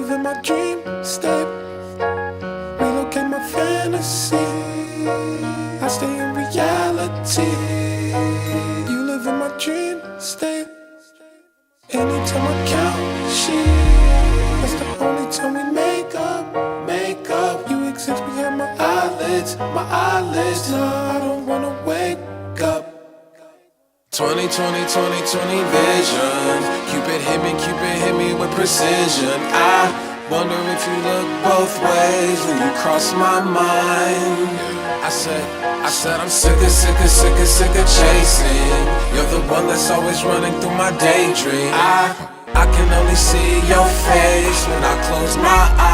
live in my dream state. Relocate my fantasy. I stay in reality. You live in my dream state. Anytime I count sheep, that's the only time we make up, make up. You exist behind my eyelids, my eyelids. No, I don't wanna wake up. 20/20, 20/20 vision. Cupid hit me with precision. I wonder if you look both ways when you cross my mind. I said I'm sick of chasing. You're the one that's always running through my daydream. I can only see your face when I close my eyes.